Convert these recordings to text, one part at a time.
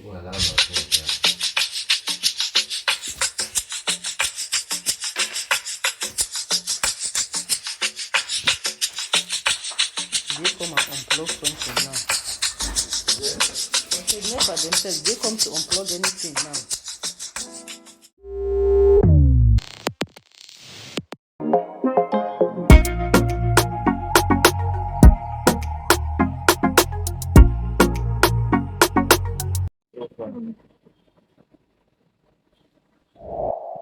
They come and unplug something now. I said, never themselves, they come to unplug anything now.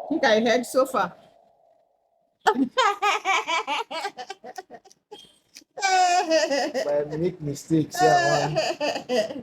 I think I heard so far. If I make mistakes, yeah,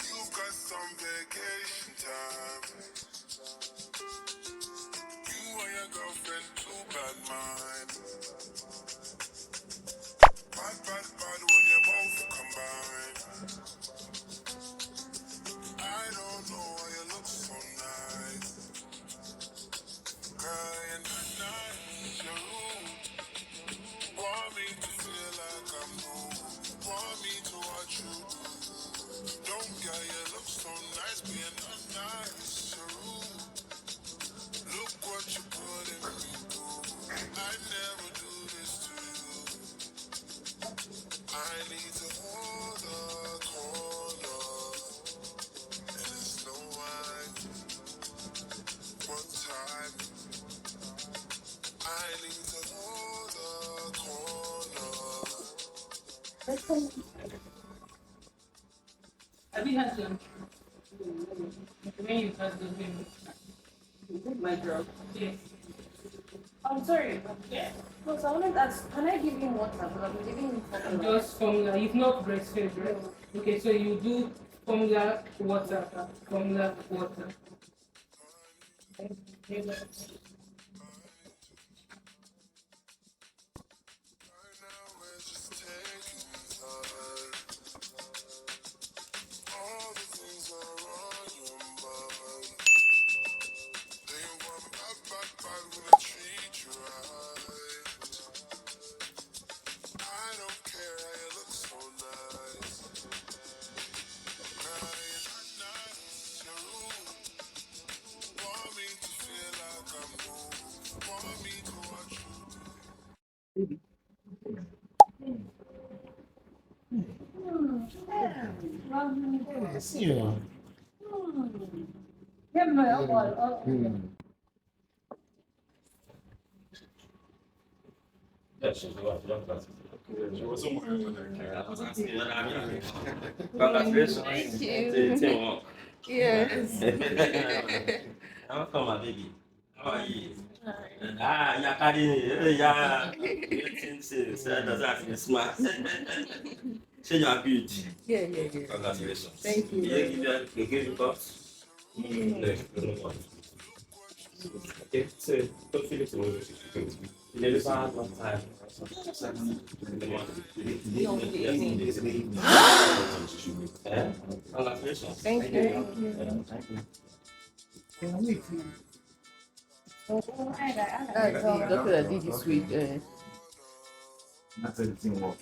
You've got some vacation time. You and your girlfriend, two bad minds. Bad when you both combine. I don't know why you look so nice. Girl, you're not nice, you're rude. Want me to feel like I'm new. Want me to watch you do. Don't get you look so nice, but you're not nice, you're rude. Look what you putting me through. I never do this to you. I need to hold a corner. And it's no wine. One time. I need to hold a corner. Have you had lunch? When you had the meal? My girl. Yes. I'm sorry. Yeah. No, so I wanted to ask, can I give him water? But I'm giving him formula. Just formula. You've not breastfed, right? Okay, so you do formula water. Formula water. All the things are on your mind. They want bad when I treat you right. I don't care how you look so nice. Girl, you're not nice, you're rude. Want me to feel like I'm new. Want me to watch you do. yes, yeah. Thank you. Yes. Welcome, my baby. How are you? Yeah, carrying, yeah. Since does that smart. Say you are good. Yeah. Congratulations. Thank you. You give you cups. Okay, so don't feel it tomorrow. You never had one time. Congratulations. Thank you. That's the doctor that did this week. That's everything work.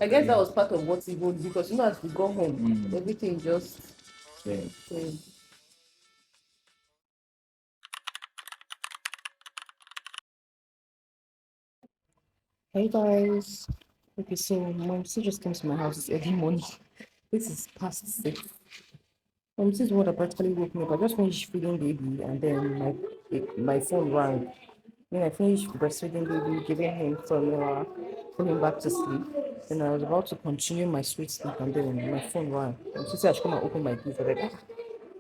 I guess that was part of what he wrote because as we go home, everything just changed. Hey guys. Okay, so mom still just came to my house this early morning. This is past 6. This is what practically woke me up. I just finished feeding baby and then my phone rang. When I finished breastfeeding baby, giving him formula, put him back to sleep. Then I was about to continue my sweet sleep and then my phone rang. And she said I should come and open my door. I was like,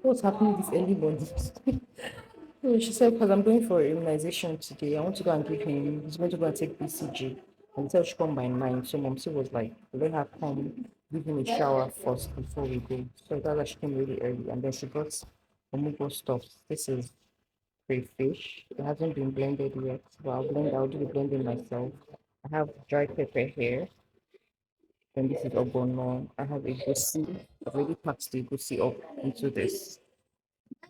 What's happening this early morning? No, she said, because I'm going for immunization today. I want to go and give him, he's going to go and take BCG. And tell she come by 9. So mom was like, let her come, give him a shower first before we go. So that's why she came really early. And then she got OMUGWUO stuff. This is crayfish. It hasn't been blended yet, but I'll do the blending myself. I have dried pepper here. Then this is obono. I have a goosey. I've already packed the goosey up into this.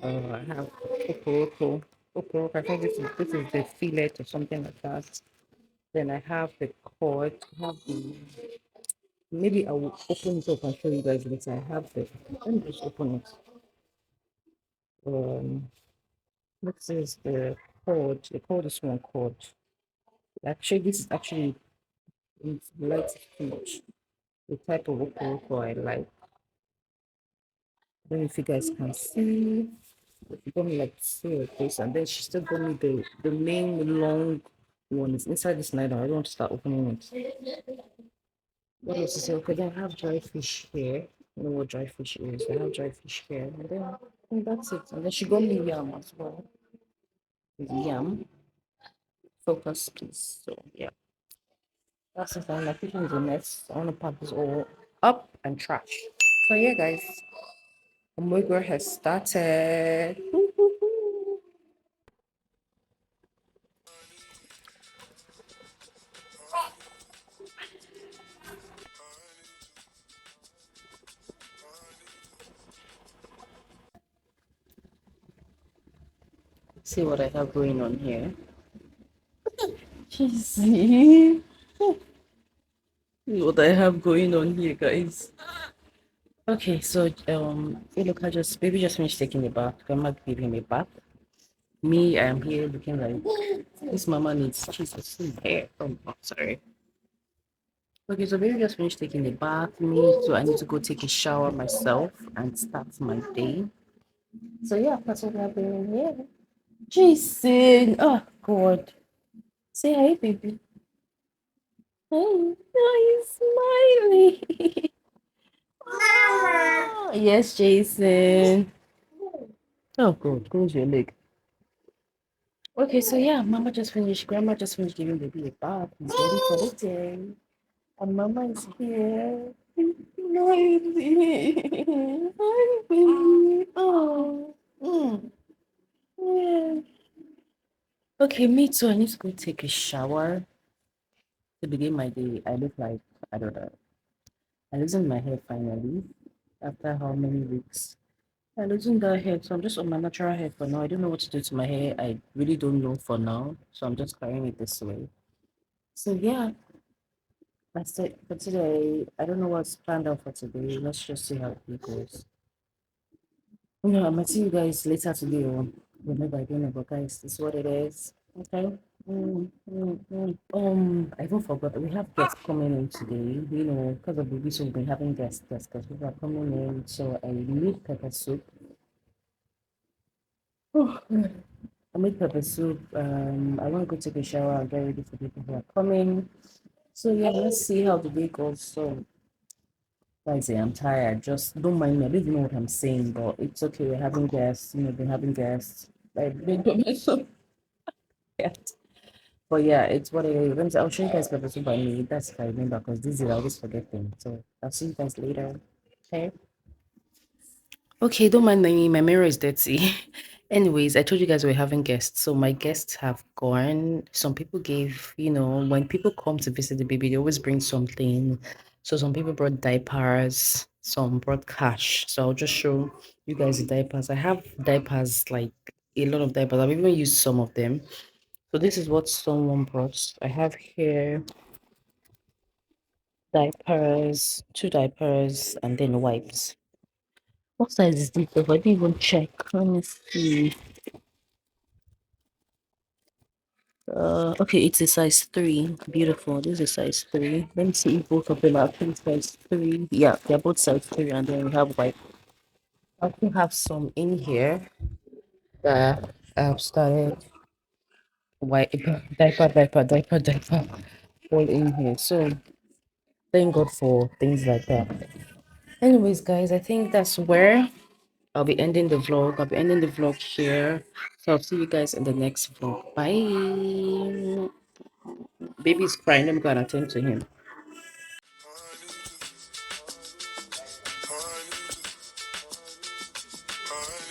I have oporoko. Oporoko. I think this is the fillet or something like that. Then I have the cod. I have the maybe I will open it up and show you guys later. I have the let me just open it. This is the cod. They call this one cod. Actually, this is actually it's light fish. The type of oporoko I like. I don't know if you guys can see. She got me like two of this, and then she still got me the main long one. It's inside this nylon. I don't want to start opening it. What else is it? Okay, then I have dry fish here. I know what dry fish is. I have dry fish here, and then I think that's it. And then she got me yam as well. Yam, focus, please. So yeah, that's it. My kitchen is a mess. I want to pack this all up and trash. So yeah, guys, OMUGWUO has started. See what I have going on here. See what I have going on here, guys. Okay, so look, I just baby just finished taking a bath. Grandma gave him a bath. Me, I am here looking like this mama needs Jesus in hair. Oh, sorry. Okay, so baby just finished taking a bath. Me, so I need to go take a shower myself and start my day. So yeah, that's what I'm doing here. Jason, oh God, say hi, baby. Hey, oh, he's smiling. Ah, yes, Jason. Oh God, close your leg. Okay, so yeah, grandma just finished giving baby a bath. He's ready for the day. And mama is here. Noisy. Hi, baby. Oh. Yeah. Okay, me too. I need to go take a shower to begin my day. I look like, I don't know. I loosened my hair finally after how many weeks? I loosened that hair, so I'm just on my natural hair for now. I don't know what to do to my hair. I really don't know for now, so I'm just carrying it this way. So yeah, that's it for today. I don't know what's planned out for today. Let's just see how it goes. No, I might see you guys later today or whenever I don't know, but guys, this is what it is. Okay. I even forgot we have guests coming in today. You know, because of the week, so we've been having guests because people are coming in. So I made pepper soup. Oh, I made pepper soup. I want to go take a shower and get ready for people who are coming. So yeah, let's see how the day goes. So guys, I'm tired. Just don't mind me. I don't even know what I'm saying, but it's okay. We're having guests. You know, we're having guests. Like, they got me so tired. But yeah, it's what it is. I'll show you guys pepper soup by me. That's if I remember, because this is I always forget things. So I'll see you guys later. Okay. Okay, don't mind me. My mirror is dirty. Anyways, I told you guys we're having guests. So my guests have gone. Some people gave, when people come to visit the baby, they always bring something. So some people brought diapers, some brought cash. So I'll just show you guys the diapers. I have diapers, like a lot of diapers. I've even used some of them. So this is what someone brought. I have here diapers, two diapers, and then wipes. What size is this? I didn't even check. Let me see. Okay, it's a size 3. Beautiful. This is a size 3. Let me see if both of them are actually size 3. Yeah, they're both size 3, and then we have white. I also have some in here that I've started white diaper all in here. So thank God for things like that. Anyways, guys, I think that's where I'll be ending the vlog. I'll be ending the vlog here. So I'll see you guys in the next vlog. Bye. Baby's crying. Let me go and attend to him. I